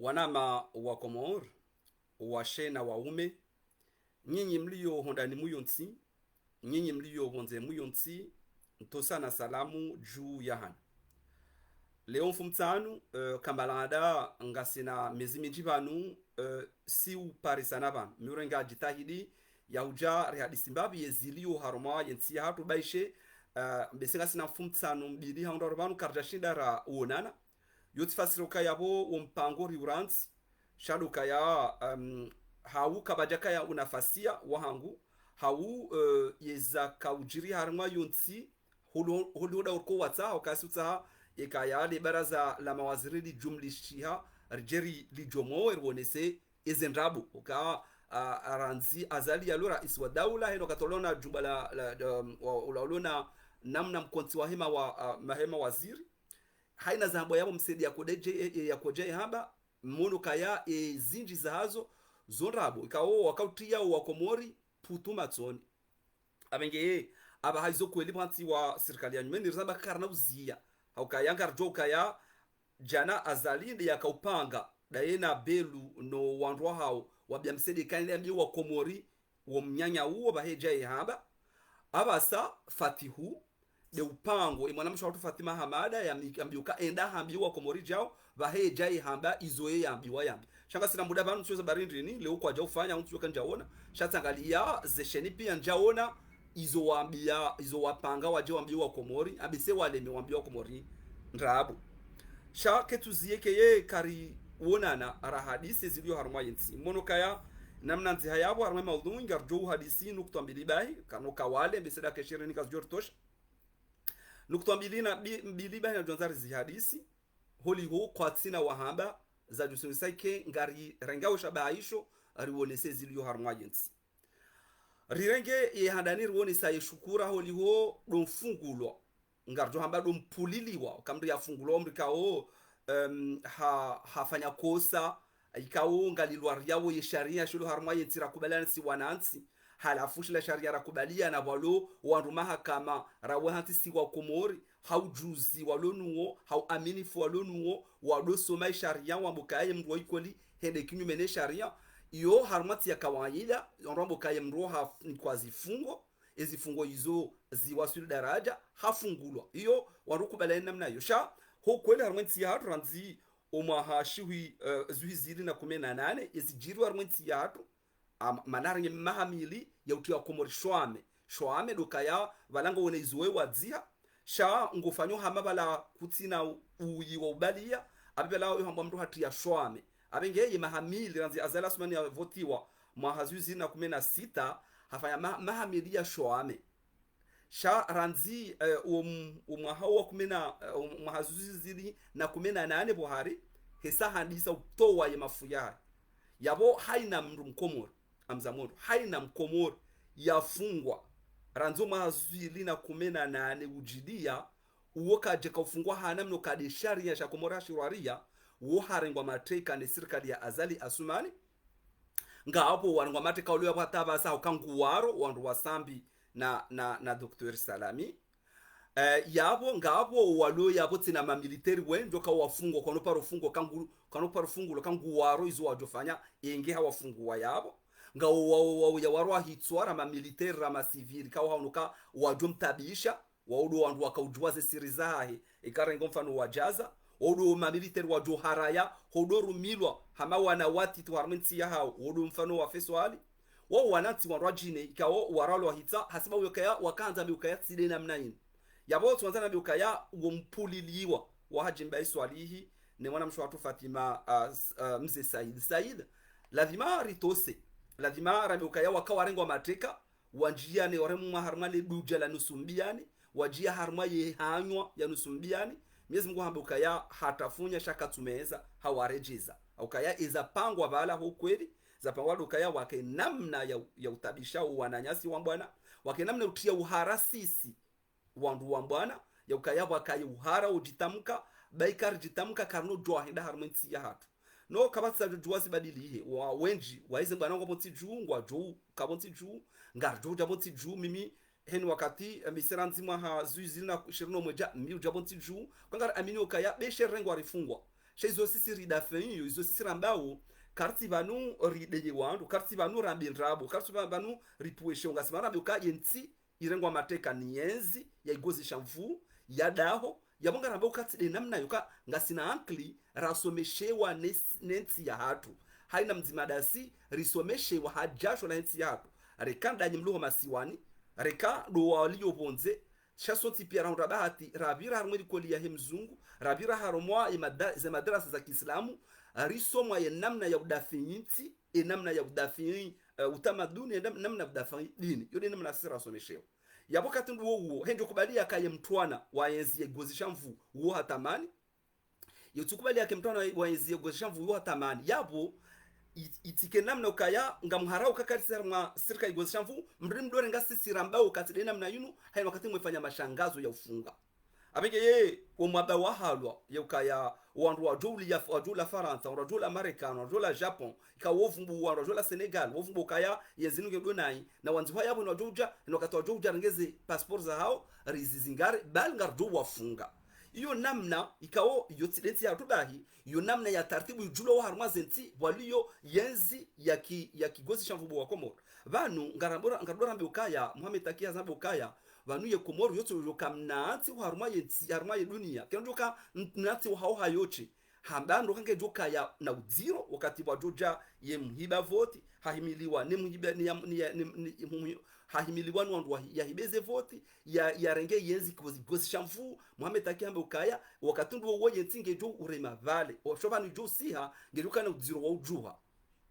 Wanama wa Komor, washe na waume, nyinyi mlio hondani muyonsi, nyinyi mlio honze muyonsi, ntosa na salamu juu ya hana. Leo mfumtanu, kambalanda ngasina mezimi jibanu, si uparisana ban. Murenga jitahidi, ya uja rehadisi mbabi yezilio haroma yensi ya hatu baishe, mbesenga sina mfumtanu mbili haundaro banu karjashinda ra uonana. Yotifasiroka yabo umpango riuranzi shaduka ya hau kabajaka ya unafasia wahangu hau yeza kaujiri harma yonti huluda urko wata wakasuta ikaya le baraza la mawaziri li jumlishiha rijeri li jomo erwonese ezenrabu uka aranzi azali ya lura iswa daula heno katolona jumbala ulaulona namna mkonti wa hema wa mahema waziri haina zambo yabo msedi ya koje haba mono kaya zinji zahazo zonrabo ikawo wakautia wa Komori putuma tsoni abenge aba haizo kweli panti wa serikali ya nyumeni rizaba karna uzia haukaya ngarjo kaya jana azalinde yakaupanga daena belu no wandwa hao wabya msedi kanile mbi wa Komori wa mnyanya huo baheja haba abasa fatihu de upango imwana msho watu Fatima Hamada ya ambiuka enda hambiwa Komori jao bahe jai hamba izoe yambiwa yambi shanga sina muda banu tuweza barindrini leo kwa jao fanya mtu yoka njaona shatangalia zesheni pia njaona izo wambia izo wapanga waje wambiwa Komori abise wale mewambiwa Komori ndrabu sha ketuzie keye kari wonana ara hadisi zilio harumwa yinsi mono kaya namna nzi hayabo harumwa maudhu ngarjo hadisi nukta mbili bahi kanoka wale mbiseda keshirini kazjor tosha nukta mbili bahi na jonzari zihadisi holi ho kwa tsina wahamba za jusunisake ngari rengao shabahisho riwonese zilio harumwa yensi rirenge ye handani riwonesa yeshukura holi ho domfungulo ngarjo hamba dompuliliwa kamri ya fungulo mrikao hafanya kosa ikao ngalilwa yawo ye sharia shulu harumwa yensi rakubalana si wanansi halafu la sharia rakubalia na walo wandu mahakama rawahanti si wa Komori haujuzi walonuo hau aminifu walonuo wado soma sharia wa mbukaye mro ikoli hede kinyume sharia iyo harmati ya kawaida rombo kaye mro ha kwa zifungo ezifungo hizo ziwasili daraja hafungulwa iyo warukubala namna hiyo sha ho kweli harmati ya ranzi omahashiwi zuhizili na 18 ezijiri harmati ya hatu manari mahamili ya utu ya Komori shwame dokaya valango wene izoe wadziha sha ngofanyo hama bala kutina uyi wa ubalia abela yo hamba mtu hati ya shwame abenge ye mahamili ranzi azala sumani ya votiwa mahazuzi na 16 hafanya mahamili ya shwame sha ranzi umwahawa 10 mahazuzi na 18 bohari hesa handisa utowa ye mafuya yabo haina mru Mkomori amzamodo haina Mkomori yafungwa ranzo mahazili na 18 ujidia uoka jeka ufungwa hana mno kadi sharia ya Komora shiraria uo harengwa mateka ni serikali ya Azali Asumani nga hapo warengwa mateka ulio hapa basa ukanguwaro wandu wasambi na Dr. Salami yabo ngabo walo yabo tina mamiliteri wenjo ka wafungwa kanoparo fungo kanguwaro izo wajofanya yenge hawafungwa yabo nga ya warwa hitswara mamiliteri rama civil ka wanuka wajomtabisha waudo wandu wakaujwaze siri zahe ikarengo mfano wajaza waudo mamiliteri wajoharaya hodoru milwa hama wana wati tu harmenti ya hao waudo mfano wa feswali wao wanati warajine ikawo waralo hitsa hasiba ukaya wakanza biukaya tside namna yini yabo tuanza na biukaya umpuliliwa wahajimba iswalihi ne mwana mshwatu Fatima mze Said lazima ritose lazima rabiukaya wakawarengo mateka wajia ne waremu harma le duja la nusumbiani wajia harma ye hanywa ya nusumbiani Mwenyezi Mungu hambukaya hatafunya shaka tumeza hawarejeza ukaya iza pangwa bala ho kweli za pangwa ukaya wake namna ya utabisha wananyasi wa Bwana wake namna utia uharasisi wandu wa Bwana ya ukaya wakaye uhara ujitamka baikar jitamka karno jwa henda harmenti ya hatu no kabatsa juwazi badilihe wa wenji waize Bwana ngo moti jungwa jo kabonti ju ngarjo jabonti ju mimi hen wakati miseranzi mwa ha zuizina shirino moja mi jabonti ju kwangar amini ukaya beshe rengo arifungwa shezo sisi ridafenyo izo sisi rambao karti vanu rideye wandu karti vanu rambindrabo karti vanu ripueshe ngasimara ukaje nti irengwa mateka nienzi ya igozi shamfu ya daho ya bonga rambao kati de namna yuka ngasina ankli rasomeshewa nenti ya hatu haina mzimadasi risomeshewa hajasho na nenti ya hatu rekanda nyimluho masiwani reka do walio bonze shasoti pia raunda bahati rabira harumwe koli ya hemzungu rabira harumwa za madrasa za Kiislamu risomwa ya namna ya udafinyiti namna ya udafinyi utamaduni namna ya udafinyi dini yone namna sira someshewa yabo katundu wo hendo kubalia kaye mtwana waenzi gozisha mvu wo hatamani yotukubalia ke mtwana waenzi gozisha mvu wo hatamani yabo itike namna ukaya ngamharau kakati mwa sirka igozisha mvu mdore ngasi sirambao katide namna yunu hayi wakati mwefanya mashangazo ya ufunga abenge ye omwaba wa halwa yukaya wandu wa jula Faransa wa jula Amerika wa jula Japan ka wovumbu wa jula Senegal wovumbu kaya yezinuge donai na wanzi wa yabo na joja no katwa joja ngeze passport za hao rizizingare balngar do wafunga iyo namna ikao yotideti ya tubahi iyo namna ya taratibu julo wa harmazenti waliyo yenzi ya kigozi shamvubu wa Komoro vanu ngarabora mbe ukaya Muhammad Takia zambe ukaya vanu ye Komoro yote yokamnati wa harmaye dunia kendoka nati wa hao hayoche hambando kange joka ya na udiro wakati wa joja ye mhiba voti hahimiliwa ni mhiba ni hahimiliwa wandu ya hibeze voti ya renge yenzi gozi shamfu Muhammad Takiambe ukaya wakatundu wo yentinge jo urema vale oshoba ni jo siha ngeruka na udiro wa ujuha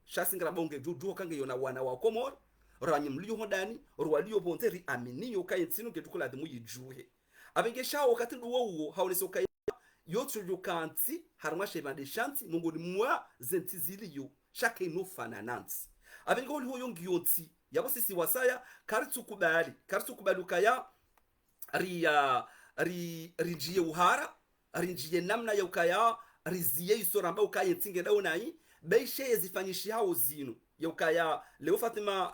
shasingra bonge jo kange yona wana wa Komoro ranyi mliyo hodani rwaliyo bonteri aminiyo kayetsinu ketukula demu yijuhe abenge shawo katundu wo haulesoka yotu yukanti harma shebande shanti mungoni mwa zenti ziliyo shake no fanananti abengo holi hoyo ngiyonti yabo sisi wasaya karitu kubali ukaya rijiye uhara rinjiye namna ya ukaya riziye isoramba ukaya ntinge daunai beishe zifanyishi hao zinu ya ukaya leo Fatima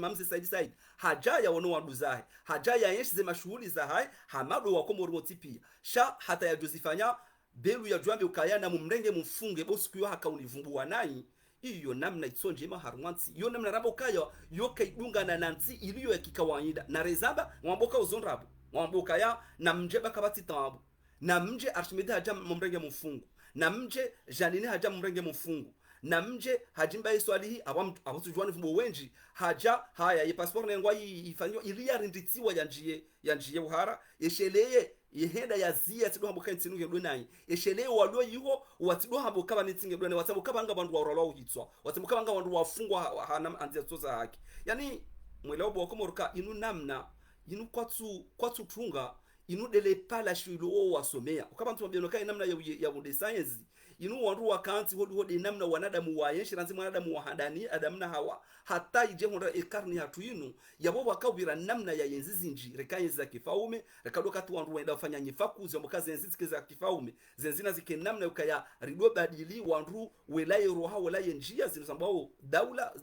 mzee Said haja ya wono waduzahe haja ya yenshi ze mashuhuli za hai hamado wa Komoro motipia sha hata ya jozifanya belu ya juambe ukaya na mumrenge mfunge bosu kuyo haka univumbuwa nai iyo namna itsonje maharwanti iyo namna rabo kaya yoka idunga na nanti iliyo ya kikawaida na rezaba mwamboka uzonrabu mwamboka ya na mjeba kabati tabu na mje Archimede haja mumrenge mfungu na mje Janine haja mumrenge mfungu na mje hajimba iswalihi abatujuani vumbo wenji haja haya ye passport nengwa ifanywa iliya rinditiwa yanjiye uhara yesheleye yehenda yazia tido hamboka ntinuge donai yesheleye walio yiho watido hamboka banitinge donai wataboka banga bandu warolo uhitswa wataboka banga bandu wafungwa hana anzia toza haki yani mwelewa bwa Komoroka inu namna inu kwatu tunga inu dele pala shilo wasomea ukabantu mbionoka namna ya science inu wandu wakanti hodi namna wanadamu wayenshi ranzi mwanadamu wahadani adamna hawa hata ije honda ekarni hatu inu yabo wakawira namna ya yenzi zinji rekayenzi za kifaume rekadoka tu wandu wenda ufanya nyifaku zomboka zenzi za kifaume zenzina zike namna ukaya rido badili wandu welaye roha welaye njia zinusambao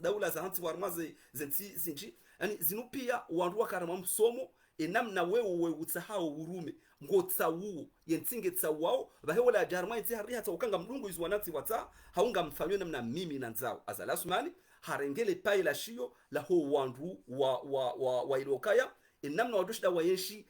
daula za hanti warmaze zenzi zinji yani zinu pia wandu wakarama msomo enamna wewe utsahao urume ngotsawu yentinge tsawao bahewola jarma iti hari hata ukanga mdungu izwanati wata haunga mfanyo namna mimi na nzao azalasmani harengele pai la shio la ho wandu wa ilokaya enamna wadoshida wayenshi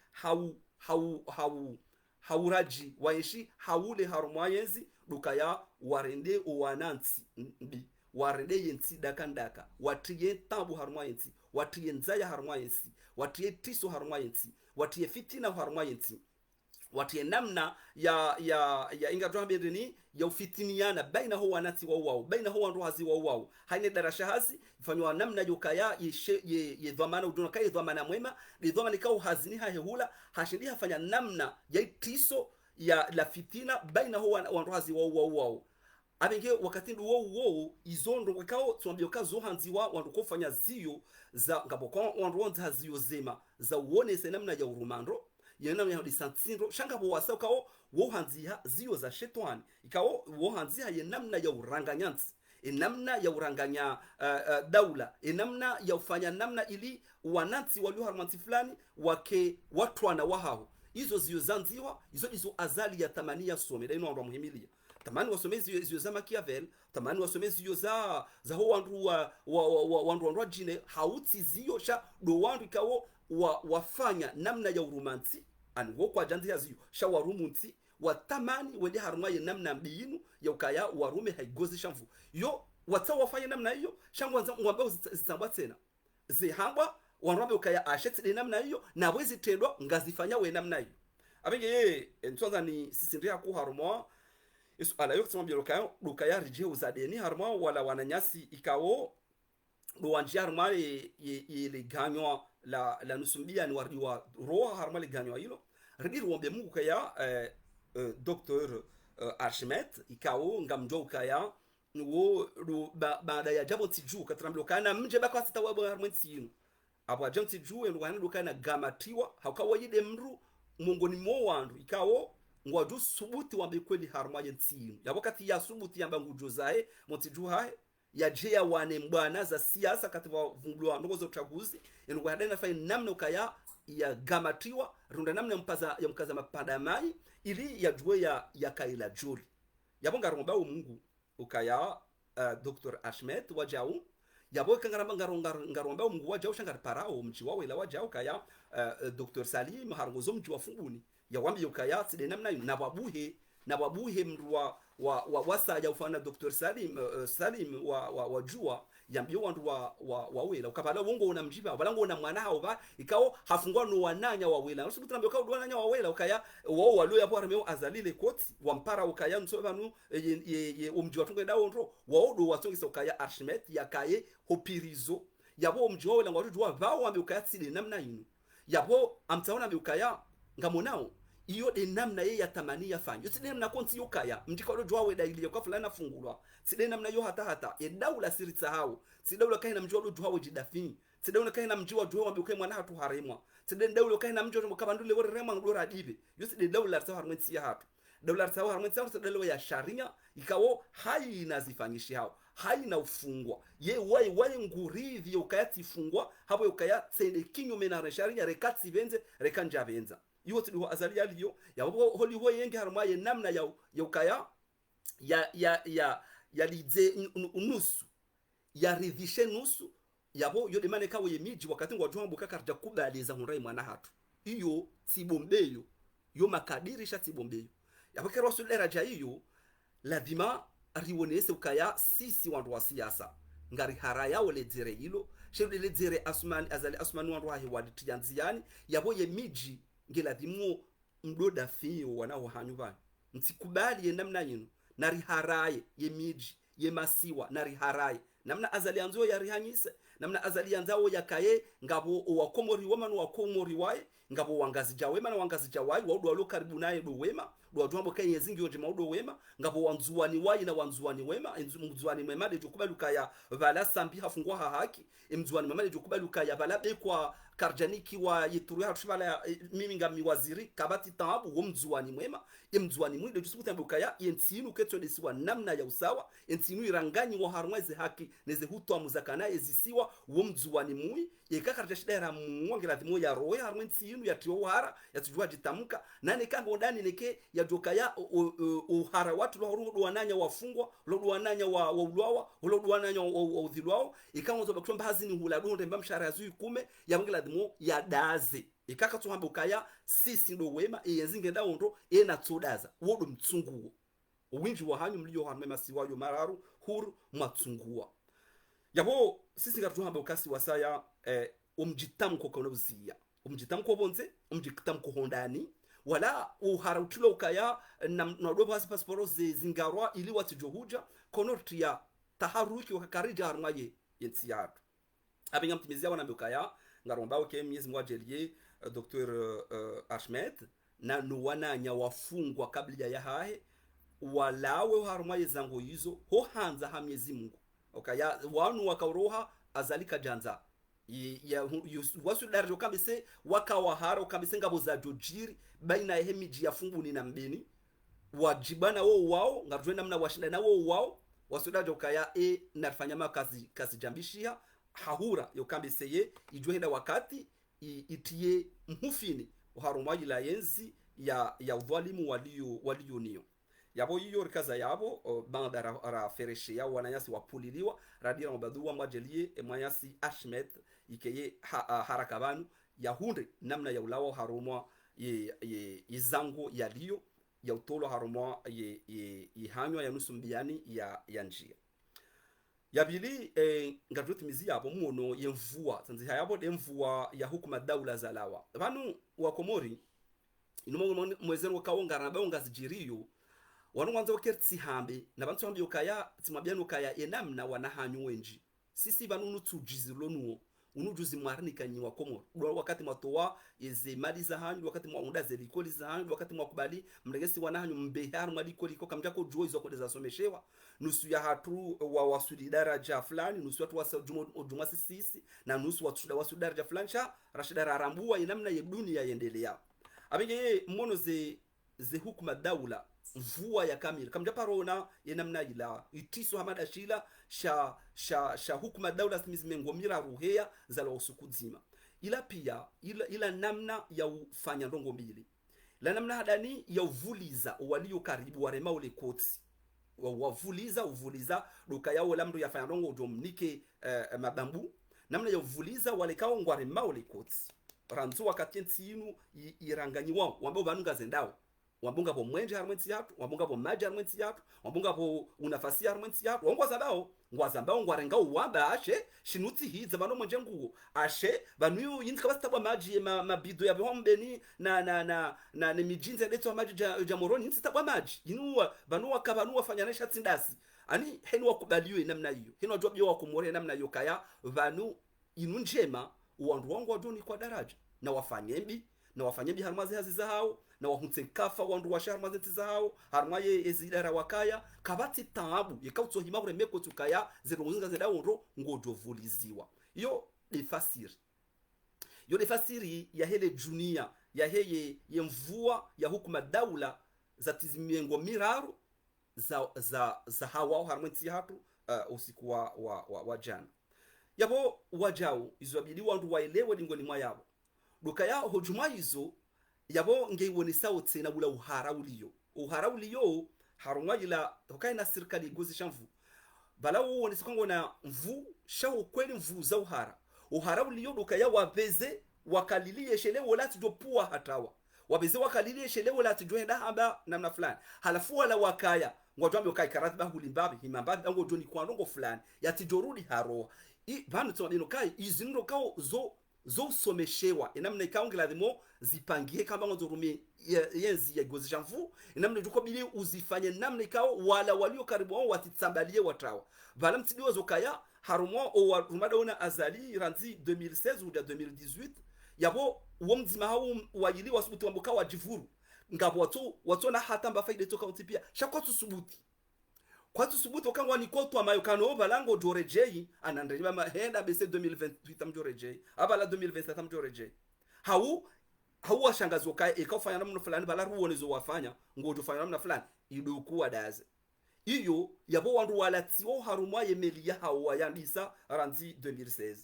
hauraji wayenshi haule harumwayenzi dukaya warende owananti mbi warende yenti dakandaka watiye tabu harumwayenzi watiye nzaya harumwayenzi watiye tiso harumwayenzi watiye fitina harumwayenzi watiye namna ya ingadwa bedeni ya ufitiniana baina ho wanati wao baina ho wandu hazi wao haine darasha hazi fanywa namna yukaya ye dhamana uduna kai dhamana mwema ni dhamana kau hazini hahula hashindi hafanya namna ya tiso ya la fitina baina ho wandu hazi wao abenge wakati wo izondo kwao tuambioka zo hanziwa wandu kufanya zio za ngaboko wandu wandu haziyo zema za uone namna ya urumando yana ya disantindro shanga bo wasa kao wo hanzia zio za shetani ikao wo hanzia ye namna ya uranganyanti namna ya uranganya daula namna ya ufanya namna ili wananti walio harmanti fulani wake watu wana wahao izo zio zanziwa izo azali ya tamani ya some daino ndo muhimilia tamani wasome zio za Machiavel tamani wasome zio za ho wandu wandu jine hauti zio sha do wandu ikawo wafanya namna ya urumansi ani wo kwa janzi ya zio sha warumunsi watamani wende harumwa ye namna mbinu ya ukaya warume haigozi shamfu yo watsa wafanya namna hiyo shangwanza ngwambao zitambwa tena zihangwa wanrambe ukaya ashetse de namna hiyo na bwezi tendwa ngazifanya we namna hiyo abenge ye ntwanza ni sisi ndia ku harumwa isu ala yo tsama bilokayo dukaya rije uzadeni harumwa wala wananyasi ikawo do wanjia harumwa ile ganywa la nusumbia ni wardiwa roha harumwa le ganywa hilo ridi ruombe Mungu kaya Dr. Archimedes ikawo ngamjo kaya wo baada ya jabo tiju katramlo kana mje bakwa sitawabo harmwensi yinu abo ajam tiju endo kana dokana gamatiwa hakawayide mru mongoni mo wandu ikawo ngwaju subuti wambe kweli harmaje nsinu yabo kati ya subuti yamba ngujozae motiju hae ya jea wane mbwana za siasa katika vungulwa ndogo za uchaguzi endo kwa hadana fai namna ukaya ya gamatiwa runda namna mpaza ya mkaza mapada mai ili ya juwe ya kaila juri yabo ngaromba Mungu ukaya Dr. Archimedes wajau yabo kangaramba ngaromba Mungu wajau shangar parao mji wawe la wajau kaya Dr. Salim harongozo mji wa funguni ya wambi ukaya tside namna na babuhe mru wa wasa ya ufana Dr. Salim wa jua yambio wandu wa wela ukapala wongo una mjiba balango una mwana hao ba ikao hafungwa no wananya wa wela usiku tunambio ka udwana wa wela ukaya wao walo yapo armeo azalile koti wampara ukaya msobanu ye umji watunga dawo ndo wao do watongisa ukaya Archimedes yakaye hopirizo yabo umji wao lango watu vao wambi ukaya tsile namna yinu yabo amtaona ukaya ngamonao iyo de namna ye yatamani yafanya yoside namna konti yokaya mjika ro jwa weda ile kwa fulana fungulwa side namna yo hata ye daula siritsa hao side daula kaina mjwa ro jwa wejidafini side daula kaina mjwa jwa wambe kai mwana hatu haremwa side daula kaina mjwa mkabandule wore rema ngdora dibe yoside daula tsa harmwensi ya hatu daula tsa harmwensi ya daula ya sharia ikawo hai nazifanyishi hao hai na ufungwa ye wai ngurivi ukayati fungwa hapo ukaya tsende kinyume na sharia rekati venze rekanja venza yote do azali yaliyo yabo holi ho yenge harma ye namna ya ukaya ya lidze nusu ya ridhishe nusu yabo yo demane kawo ye miji wakati ngwa jombo kakarja kubaliza hunrai mwana hatu iyo sibombeyo yo makadiri sha sibombeyo yabo kero so daraja hiyo lazima riwonese ukaya sisi wandu wa siasa ngari haraya wale dzere hilo shebe le dzere azali asmani wandu wa hiwadi tianziani yabo ye miji ngeladhimu mdoda fiyo wanao hanyubani msikubali ye namna yinu nari haraye ye miji ye masiwa nari haraye namna azali anzo ya rihanyise namna azali anzao yakaye ngabo wakomori wema no wakomori wae ngabo wangazi jawema na wangazi jawai waudo walo karibu naye do wema do wajombo kai yezingi onje maudo wema ngabo wanzuani wae na wanzuani wema mzuani mwema de jokubali kaya vala sambi hafungwa haki mzuani mwema de jokubali kaya vala be kwa karjaniki wa yituru ya tushibala mimi ngami waziri kabati tabu wo mzuani mwema mzuani mwide tusukuta bukaya yentinu ketso desiwa namna ya usawa yentinu iranganyi wa harmweze haki neze hutu amuzakana ezisiwa wo mzuani mui yekakarja shidera mwangela thimo ya roya harmwentinu ya tiwara ya tujua jitamka nane kango ndani neke ya jokaya uhara watu lo wananya wafungwa lo wananya wa ulwawa lo wananya wa udhilwao ikawa zo bakutomba hazini hula donde mbamshara yazui kume ya mwangela thimo ya daze ikaka tuhamba ukaya sisi ndo wema yenzinge ndaondo ena tsodaza wodo mtsunguwo uwinji wa hanyu mliyo hanwe masiwayo mararu huru matsunguwa yabo sisi ngatuhamba ukasi wasaya umjitamko konobziya umjitamko bonze umjitamko hondani wala uharautulo ukaya na dobo hasi pasiporo zingarwa ili watijohuja konortia taharuki wakakarija harmaye yensiyatu abinga mtimizia wana ukaya ngaromba ke miezi mwajelie Dr. Archimedes na nuwananya wafungwa kabla ya hahe walawe harmaye zango hizo ho hanza hamyezi Mungu okaya wanu wakauroha azalika janza ya wasu darjo kabise wakawahara kabise ngabo za jojiri baina ya miji ya funguni na mbeni wajibana wao ngarjwe namna washinda na wao wasudajo kaya nafanya makazi jambishia hahura yo kabise ye ijwenda wakati itie mhufini harumwa ila yenzi ya udhalimu walio niyo yabo hiyo rikaza yabo banda ra fereshe ya wananyasi wapuliliwa radira mabadua mwajelie mwanyasi Ahmed ikeye harakabanu ya hunde namna ya ulawo harumwa izango yaliyo ya utolo harumwa ihanywa ya nusu mbiani ya njia yabili ngatoti mizi yabo muno yemvua tanzi hayabo demvua ya hukuma daula za lawa banu wa Komori ino mwezero wakaonga na baonga zijiriyo wanu wanza wakertsi hambe na bantu hambe yokaya timwabiano kaya enamna wanahanyu wenji sisi banu tujizilonuo unujuzi mwarani kanyi wa Komori wakati matoa yeze mali za hanyu wakati mwaunda zelikoli za hanyu wakati mwakubali mregesi wanahanyu mbeharu malikoli ko kamjako juo izo kodeza someshewa nusu ya hatu wa wasudi daraja fulani nusu watu wasa juma sisi na nusu watu wasudi daraja fulani cha rashida rarambua inamna ye dunia yendelea abenge mmono ze hukuma daula mvua ya kamili kamja parona yenamna ila itiso hamada shila sha hukuma daula simizimengo mira ruhea za la usukuzima ila pia ila namna ya ufanya ndongo mbili la namna hadani ya uvuliza walio karibu warema ule koti uvuliza duka yao lamdo ya fanya ndongo domnike mabambu namna ya uvuliza wale kao ngwarema ule koti ranzo wakati ntinu iranganyi wao wambao banunga zendao wambunga po mwenje harmwensi yatu wambunga po maji harmwensi yatu wambunga po unafasi harmwensi yatu ngwazambao ngwarengao wamba ashe shinuti hiza bano mwenje nguo ashe banu yindika bastabwa maji mabido ya bihombeni na mijinze leto maji ja moroni yindika maji inuwa banu wakabanu wafanyanisha tindasi ani henu wakubaliwe namna hiyo henu wajua byo wakumore namna hiyo kaya banu inunjema uwandu wangu wajoni kwa daraja na wafanyembi harmazi hazi zao na wahunse kafa wandu wa harmazi zao harmaye ezidara wakaya kabati taabu yekauto himabure meko tukaya zerunga zedaworo ngojo vuliziwa yo defasiri ya hele junia ya heye yemvua ya hukuma daula za tizimiengo miraru za hawa harmazi hatu usiku wa jana yabo wajao izobili wandu waelewe lingoni mwa yabo duka yao hojuma hizo yabo ngeiwoni sauti na bula uhara uliyo harumwa ila hokai na serikali gozi shamvu bala uone sikongo na mvu shao kweli mvu za uhara uliyo duka yao wabeze wakalilie shelewo lati jopua hatawa wabeze wakalilie shelewo lati joenda hamba namna fulani halafu wala wakaya ngwajwambe ukai karatba hulimbabi himambabi ngo joni kwa ndongo fulani yatijorudi haro banu tsabino kai izinro kao zo someshewa enamna ikaongela demo zipangie kama ngozo rumie yenzi ya gozi janvu enamna juko bili uzifanye namna ikao wala walio karibu wao watitsambalie watawa bala mtidiwa zokaya harumo o rumadaona azali ranzi 2016 ou 2018 yabo womzima hao wajili wasubuti wamboka wajivuru ngabo watu na hata mbafaide toka utipia shakwatu subuti kwa subuti okangwa ni kotu amayo kano balango jorejei anandrima mahenda bese 2028 amjorejei abala 2027 amjorejei hau washangazi wakae ikafanya namna fulani bala ruonezo wafanya ngojo fanya namna fulani idukuwa daze iyo yabo wandu walatio harumwa yemelia hawa yandisa ranzi 2016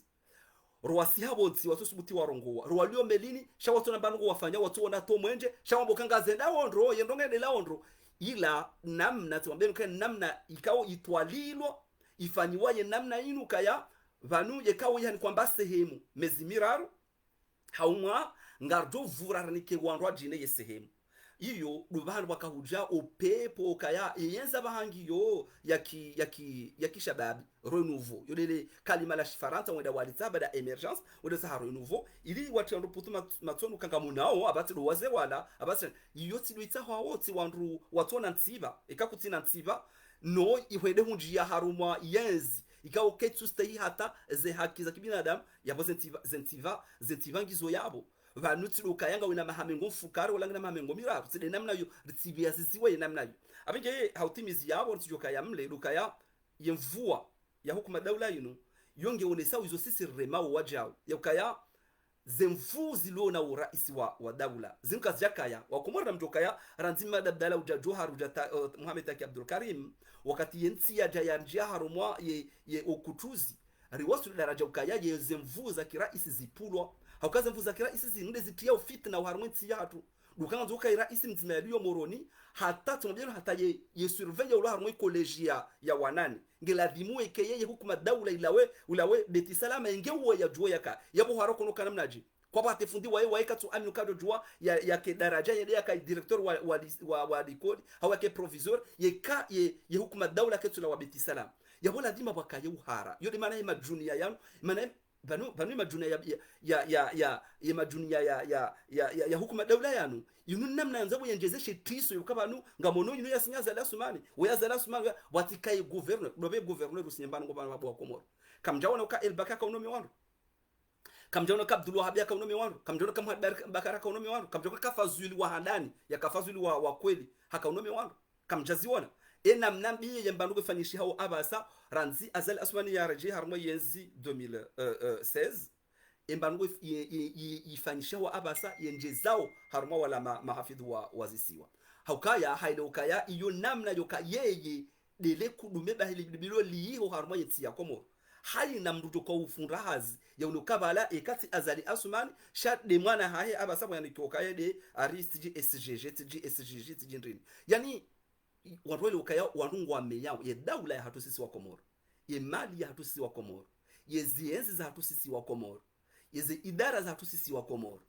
roasi habonzi watu subuti warongoa roalio melini shawatu na bango wafanya watu ona to mwenje shawambo kanga zenda ondro yendongene la ondro ila namna tumwambie namna ikao itwalilo ifanyiwaye namna inu kaya vanu yekao yani kwamba sehemu mezimiraru haumwa ngardo vuraranike wandu ajine ye sehemu iyo dubanu wakahuja upepo kaya yenza bahangiyo yaki shababi renouveau yodele kalima la shifaranta wenda walitaba da emergence wenda sa renouveau ili watu ndo putuma matonu kangamunao abati waze wala abati yoti duita hawoti wandu watona ntiba ikakutina ntiba no ihwede hunjia harumwa yenzi ikao ketsu stay hata ze haki za kibinadamu yabo zentiva ngizo yabo vanuti ukayanga wina mahamengo mfukare wala ngina mahamengo miraru tside namna yo ritibia zisiwe namna yo abenge hautimizi yabo ntijoka ya mle lukaya yemvua ya hukuma daula yinu yonge onesa izo sisi remao wajao yakaya zemfu zilona uraisi wa daula zinka jakaya wakomora mjokaya ranzima dabdala ujajohar ujata Muhammad Taki Abdul Karim wakati yensi ya jayanjia harumwa ye okutuzi riwasu daraja ukaya ye zemfu za kiraisi zipulwa haukaza mvuza kira isi zinunde zitia fitna uharumenti yatu dukanga zuka ira isi mtima yaliyo moroni hata tunabjeno hata ye surveille ulo harumwe collegia ya wanani ngeladhimu ekeye hukuma daula ulawe beti salama ngewo ya juo yaka yabo haroko no kana mnaji kwa bate fundi wae katu aminu kado jua ya ke daraja ya ka directeur wa dikodi hawa ke proviseur ye hukuma daula ketu la wabeti salama yabo ladhima bakaye uhara yode maana ya majunia yanu maana banu majunia ya majunia ya hukuma daula yanu yunu namna yanzabu yenjezeshe tiso yukabanu ngamono yunu yasinyaza la sumani wayaza la sumani watikai gouverneur dobe gouverneur usinyambana ngobana mabwa komoro kamjaona ka elbaka ka unomi wandu kamjaona ka Abdul Wahab ka unomi wandu kamjaona ka Muhammad Bakara ka unomi wandu kamjaona ka Fazuli wa handani ya kafazuli wa kweli haka unomi wandu kamjaziona ena mnambi yembandugo fanyishi hao abasa ranzi azal aswani ya reji harmo yenzi 2016 embandugo yifanyisha wa abasa yenjezao harmo wala mahafidhu wazisiwa haukaya hailokaya iyo namna yoka yeye dele kudume bahili bilo liho harmo yetsi ya komoro hali na mduto kwa ufundahazi ya unokabala ekati azali asumani shat de mwana hahe abasa mwana kioka de aristg sgg tjindrini yani wanwele ukaya wanungu wa meyao ye daula ya hatu sisi wa Komoro ye mali ya hatu sisi wa Komoro ye zienzi za hatu sisi wa Komoro ye zi idara za hatu sisi wa Komoro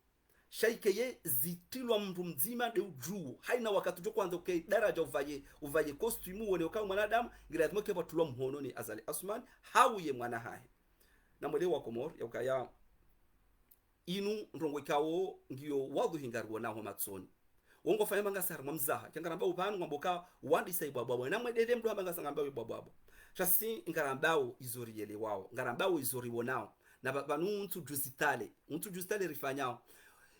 shaike ye zitilwa mtu mzima de ujuu haina wakati jo kwanza okay daraja uvaye costume wone ukawa mwanadamu ngira tumoke batulwa mhono ni azali asman hawu ye mwana hae na mwele wa Komoro ya ukaya inu ndongo ikawo ngiyo wadu hingarwa naho matsoni wongo fanya manga sar mamzaha kangaramba upanu ngomboka wandi sai bwabwa na mwedede mdu abanga sangamba bwabwa chasi ngarambao izori yele wao ngarambao izori wonao na banu untu juzitale rifanyao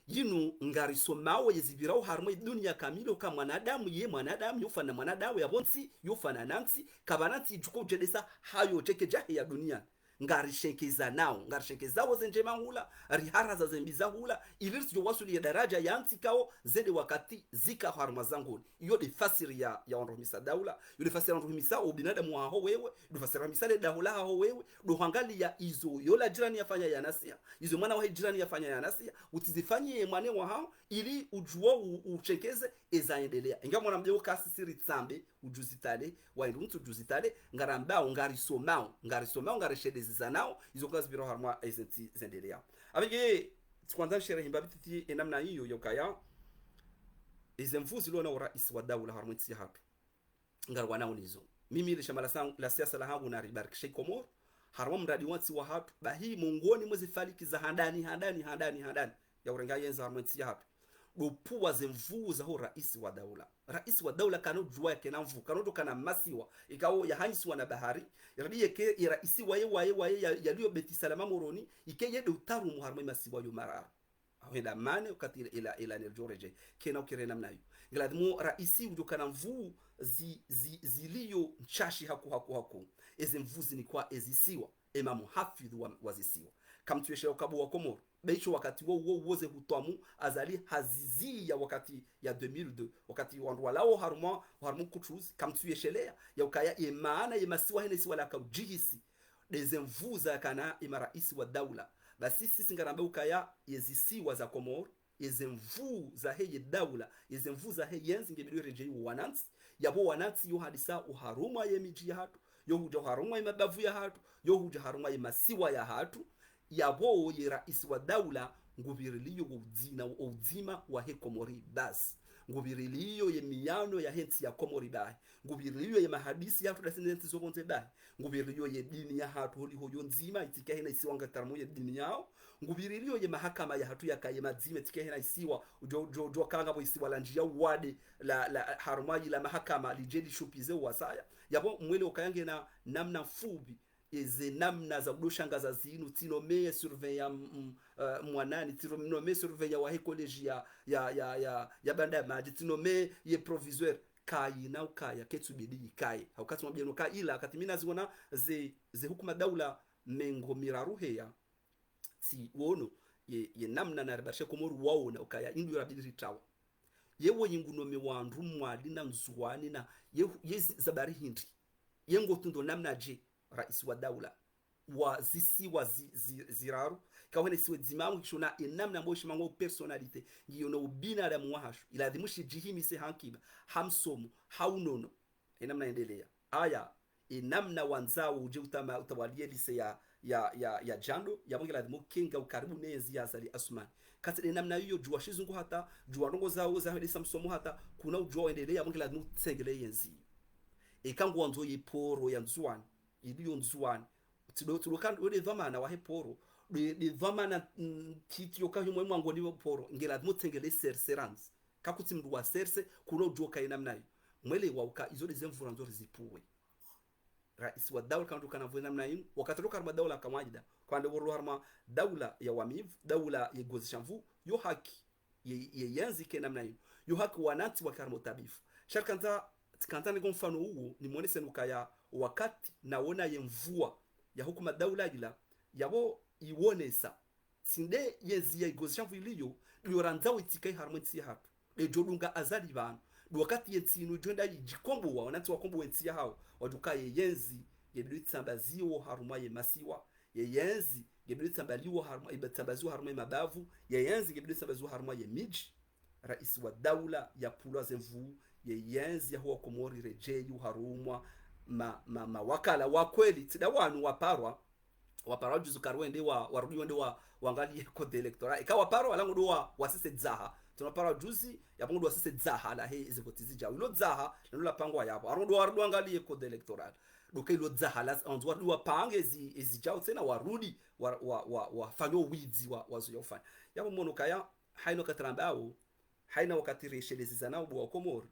yinu ngarisomao yezibirao harmo dunia kamilo kama mwanadamu ye mwanadamu yofana mwanadamu ya bonsi yofana nansi kabanati juko jedesa hayo teke jahi ya dunia ngarishekeza nao ngarishekezao zenjema hula rihara za zembiza hula ilirsi jo wasuli ya daraja ya antikao zede wakati zika harma zangu iyo de fasiri ya onromisa daula yo de fasiri onromisa obinadamu wa ho wewe do fasiri misale daula ho wewe do hangali ya izo yola jirani yafanya ya nasia izo mwana wa jirani yafanya ya nasia utizifanyie mwane wa hao ili ujua uchekeze ezaendelea inga mwana mjeo kasi siri tsambe ujuzitale wa iruntu ujuzitale ngarambao ngarisomao ngarishedezi zanao izo kazi biro harma ezenti zendelea abige kwanza sherehe mbabiti enamna hiyo yokaya izemfuzi lona wa rais wa daula harmwitsi hapo ngarwa nao nizo mimi ile shamala sangu la siasa la hangu na ribarikishe Komoro harwa mradi wansi wa hapo bahi mungoni mwezi faliki za handani ya urenga yenza harmwitsi hapo dopuwa zemvuza ho rais wa daula kanojua yake na mvu kanodo kana masiwa ikao ya hanisi wana bahari yadiye ke ya rais waye yaliyo beti salama moroni ikeye de utaru muharma masiwa yo marara awenda mane ukati ila nerjoreje kena ukire namna hiyo ngiladmu rais ujokana mvu ziliyo nchashi haku ezemvuzi ni kwa ezisiwa emamu hafidhu wazisiwa kamtueshe ukabu wa Komoro beisho wakati wo woze hutwamu azali hazizi ya wakati ya 2002 wakati wandu lao haruma kutruz kamtueshelea ya ukaya maana ya masiwa hene si wala kaujihisi dezemvuza kana imaraisi wa daula basi sisi ngarambe ukaya yezisiwa za Komoro yezemvu za heye daula yezemvu za heye yenzi ngebidwe rejei wanansi yabo wanansi yo hadisa uharuma ye miji ya hatu yo huja haruma ya mabavu ya hatu yo huja haruma ya masiwa ya hatu yabo ye rais wa daula ngubiriliyo uzima wa he Komori bas ngubiriliyo ye miyano ya henti ya Komori bai ngubiriliyo ye mahadisi ya tudasinenti zogonze bai ngubiriliyo ye dini ya hatu holi hoyo nzima itike hena isiwa ngataramu ye dini yao ngubiriliyo ye mahakama ya hatu ya kaye madzime itike hena isiwa jo kanga bo isiwa la njia wade la harumaji la mahakama lijedi shupize wasaya yabo mwele okayange na namna fubi eze namna za kudoshanga za zinu tinome surveya mwanani tinome surveya wa college ya banda maji tinome ye proviseur kai na ukaya ketubidi kai wakati mwabia noka ila wakati mina ziona ze hukuma daula mengo miraruhe ya si wono ye namna na ribashe Komoru wao na ukaya indu rabidi ritawa yewo yingunome wandu mwadi na mzuwani na ye zabari hindi yengo tundo namna je rais wa daula wa zisi wa ziraru kawene siwe zimamu kishona enamna ambayo shimango personalite ngiyo no binadamu wahashu ila dhimushi jihimi se hankiba hamsomo haunono enamna endelea aya enamna wanzao uje utawalie lise ya jando ya mwingila dhimu kinga ukaribu nezi ya azali asumani kati enamna hiyo jua shizungu hata jua rongo zao za hedi samsomo hata kuna ujua endelea mwingila dhimu tsengele yenzi ekangu wanzo yiporo ya nzuani iliyo nzuani tulokan wede dhamana wa heporo de dhamana titio ka himwe mwango ni poro ngela mutengele serserans kakuti mdu wa serse kuno joka ina mnayo mwele wa uka izo de zemvura nzori zipuwe rais wa dawla kantu kana vuna mnayo wakatoka arba dawla kamwajida kwande woro harma dawla ya wamiv dawla ya gozishamvu yo haki ye yanzi ke namnayo yo haki wanati wa karmo tabifu sharkanta kantani kwa mfano huu ni mwonese nukaya wakati naona ye mvua ya hukuma dawla ila yabo iwonesa sinde yezi ya igozishamvu iliyo yoranzawo itikai harmonisi hapo ejodunga azali bana wakati yetsinu jonda yijikombo wa wanati wakombo wentia hao waduka yenzi yebitsambaziwo haruma ye masiwa yenzi yebitsambaliwo haruma ibetsambaziwo haruma ye mabavu yenzi yebitsambaziwo haruma ye miji rais wa dawla ya pulwa zemvu yenzi ya huwa komori rejeyu harumwa wakala wa kweli tida wanu waparwa juzu karwende warudi wende wangali code electoral ikawa parwa alangu do wasise dzaha tunapara juzi yapongo wasise dzaha la he izivotisi jawu lo dzaha nalo pangwa yapo arongo warudi wangali code electoral doka ilo dzaha la anzu warudi wapange jawu tena warudi fanyo wizi wazo yofanya yapo mono kaya haino katrambao haina wakati reshelezi nao bwa komori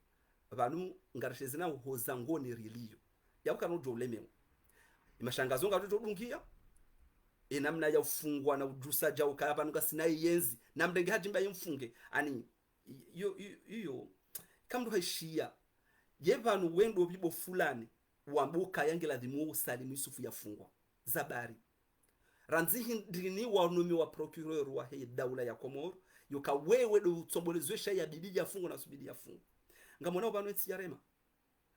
vanu ngareshezi nao hozangoni rilio yapo kanu joleme imashangazo ngatu dungia enamna ya ufungwa na ujusa jao kaya nuka sinai yenzi na mdenge hajimba yemfunge ani iyo kamdu haishia yevanu wendo bibo fulani wambuka yangela dhimu salimu Yusufu yafungwa zabari ranzihi ndini wanumi wa procureur wa hei dawla ya Komoro yoka wewe do utsobolezwesha ya bibi yafungwa na subidi yafungwa ngamona ubanu etsi yarema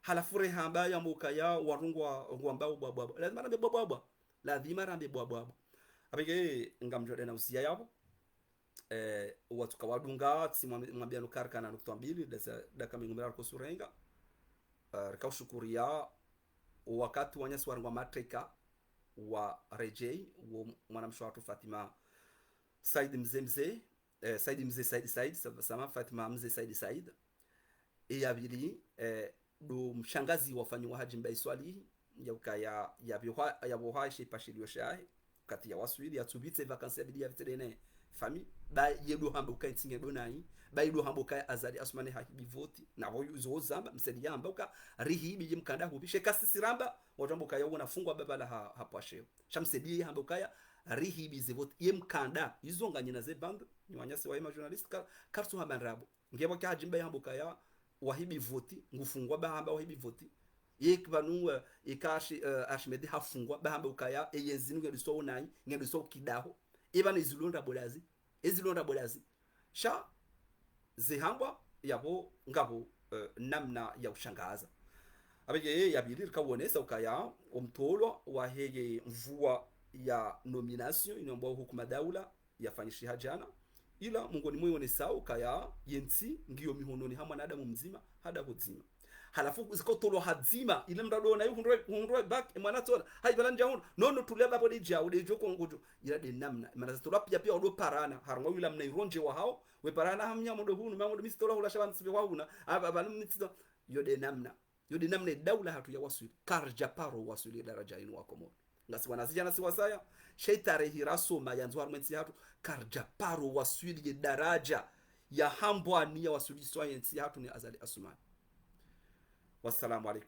halafure hamba ya mbuka ya warungwa ngwambao bwabwa lazima rambe bwabwa lazima rambe bwabwa abege ngamjode na usia yabo watu kawadunga simwambia nukarka na nukta mbili daka mingumira ko surenga rikaushukuriya wakati wanyasi warangwa matreka wa rejei wa mwanamshwatu Fatima Said Mzemze Said sama Fatima Mzee Said yabili do mshangazi wafanywa haji mbai swali ya boha shi pashilio shahi kati ya waswili atubitse vacances abili ya vitene fami ba yedo hambuka ntinge donai ba yedo hambuka azali asmane hakibi voti na hoyo zozamba msedi yamba uka rihibi yimkanda hubishe kasi siramba watambuka yawo nafungwa baba la hapwashe shamsedi hambuka ya rihibi zevoti yimkanda izonga nyina ze band ni wanyasi wa journalist kartu habanrabo ngebo ka hajimba hambuka ya wahibi voti ngufungwa ba hamba wahibi voti yekbanu ikashi ashmedi hafungwa bahamba ukaya eyenzinu ngediso onai ngediso kidaho ibana izilonda bolazi sha zihambwa yabo ngabo namna ya ushangaza abege yabili kawonesa ukaya omtolo wa hege mvua ya nomination inombo hukuma daula yafanyishi hajana ila mungoni mwe sao kaya yenti ngiyo mihononi hamwe na Adamu mzima hada kudzima halafu zikotolo hadzima ile mrado na yundro back mwana tola haibalanja huno nono tuleba bodi jawu de joko ngujo ila de namna mana tola pia odo parana harmo yula mna ironje wa hao we parana hamnya modo hunu mamodo mistola hula shaban sibe wa huna abanu mitito yode namna daula hatu ya wasuli karja paro wasuli daraja inu wa Komoro ngasi wanazija na siwasaya sheitare hiraso mayanzo harmensi hatu karja paro wasuli daraja ya hambwa ni ya wasuli science hatu ni azali asumani. Wassalamu alaikum.